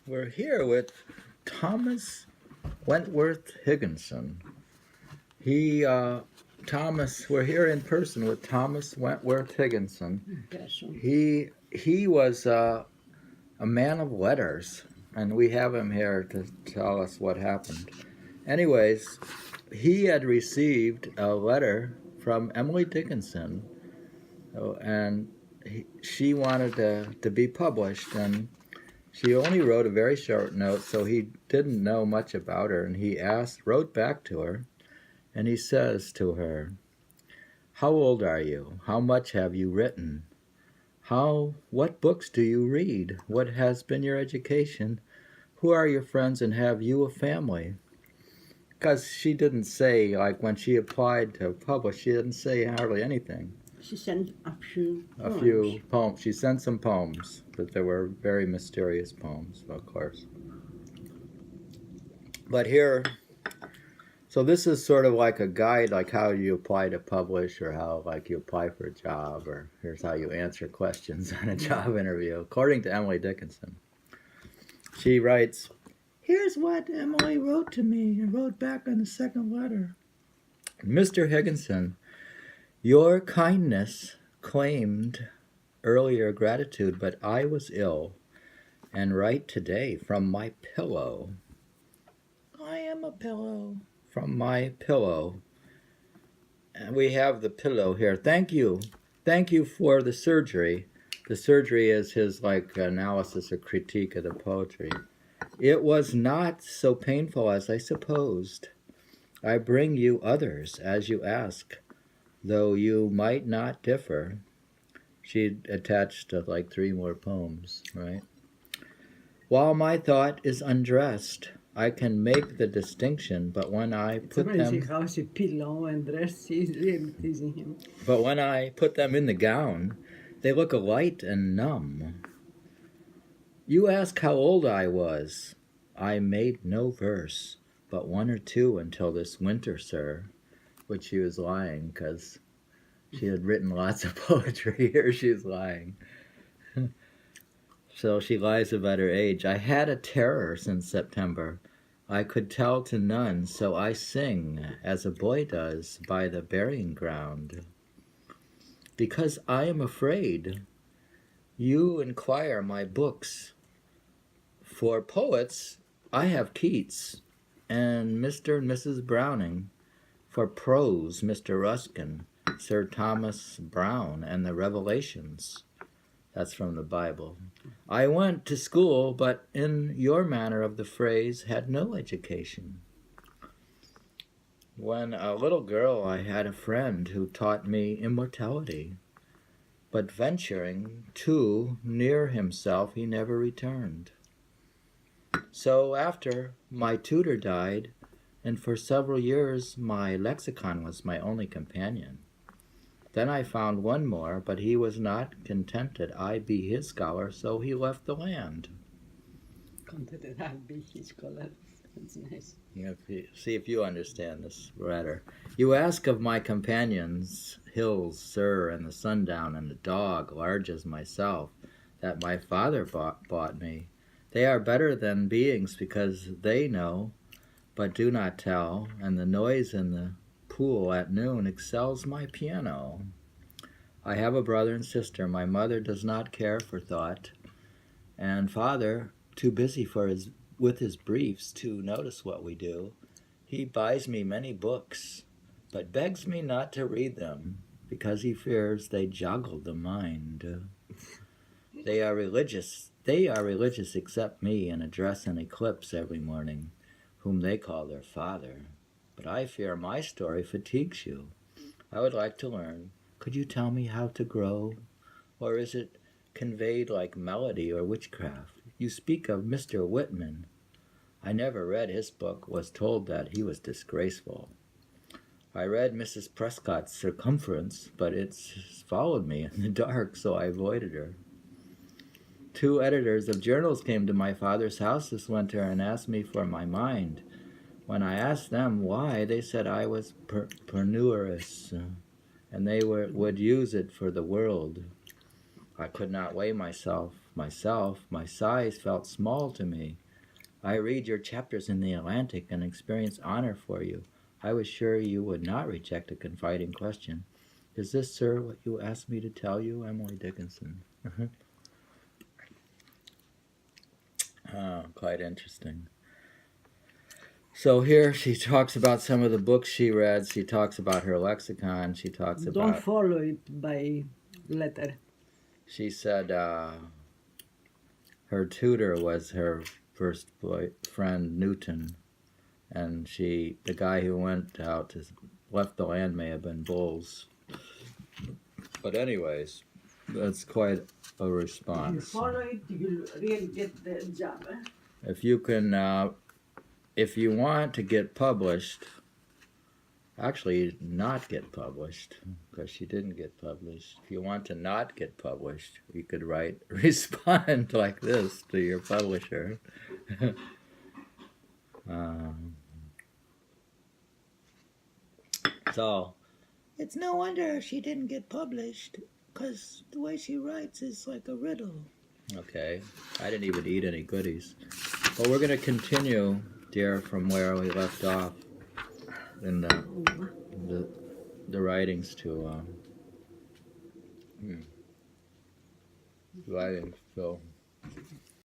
We're here with Thomas Wentworth Higginson. We're here in person with Thomas Wentworth Higginson. He was a man of letters, and we have him here to tell us what happened. Anyways, he had received a letter from Emily Dickinson, and she wanted to be published, and she only wrote a very short note, so he didn't know much about her, and he wrote back to her, and he says to her, "How old are you? How much have you written? What books do you read? What has been your education? Who are your friends, and have you a family?" Because she didn't say, like when she applied to publish, she didn't say hardly anything. She sent a few poems. She sent some poems, but they were very mysterious poems, of course. But here, so this is sort of like a guide, like how you apply to publish, or how like you apply for a job, or here's how you answer questions on a job interview, according to Emily Dickinson. She writes, "Here's what Emily wrote to me and wrote back on the second letter. Mr. Higginson, your kindness claimed earlier gratitude, but I was ill and write today from my pillow. I am a pillow. From my pillow." And we have the pillow here. Thank you. Thank you for the surgery. The surgery is his analysis or critique of the poetry. It was not so painful as I supposed. I bring you others as you ask, though you might not differ. She attached 3 more poems, right? While my thought is undressed, I can make the distinction, but when I put them in the gown, they look light and numb. You ask how old I was. I made no verse, but 1 or 2 until this winter, sir. Which she was lying, because she had written lots of poetry. Here she's lying. So she lies about her age. I had a terror since September. I could tell to none, so I sing, as a boy does, by the burying ground. Because I am afraid. You inquire my books. For poets, I have Keats and Mr. and Mrs. Browning. For prose, Mr. Ruskin, Sir Thomas Browne, and the Revelations. That's from the Bible. I went to school, but in your manner of the phrase, had no education. When a little girl, I had a friend who taught me immortality, but venturing too near himself, he never returned. So after my tutor died, and for several years my lexicon was my only companion. Then I found one more, but he was not contented I be his scholar, so he left the land. Contented I be his scholar. That's nice. See if you understand this better. You ask of my companions, hills, sir, and the sundown, and the dog, large as myself, that my father bought me. They are better than beings because they know, but do not tell, and the noise in the pool at noon excels my piano. I have a brother and sister. My mother does not care for thought, and father, too busy with his briefs to notice what we do. He buys me many books, but begs me not to read them, because he fears they joggle the mind. They are religious except me, and address an eclipse every morning, whom they call their father. But I fear my story fatigues you. I would like to learn. Could you tell me how to grow? Or is it conveyed like melody or witchcraft? You speak of Mr. Whitman. I never read his book, was told that he was disgraceful. I read Mrs. Prescott's Circumference, but it's followed me in the dark, so I avoided her. 2 editors of journals came to my father's house this winter and asked me for my mind. When I asked them why, they said I was penurious, and they would use it for the world. I could not weigh myself. myself, my size felt small to me. I read your chapters in the Atlantic and experience honor for you. I was sure you would not reject a confiding question. Is this, sir, what you asked me to tell you, Emily Dickinson? Quite interesting. So here she talks about some of the books she read. She talks about her lexicon. She talks Don't about... follow it by letter. She said her tutor was her first friend, Newton. And the guy who went out to left the land may have been Bulls. But anyways, that's quite a If you response. follow it, you'll really get the job. If you can, if you want to get published, actually not get published, because she didn't get published. If you want to not get published, you could respond like this to your publisher. So, it's no wonder she didn't get published, because the way she writes is like a riddle. Okay, I didn't even eat any goodies. But we're going to continue, dear, from where we left off in the writings to writings. So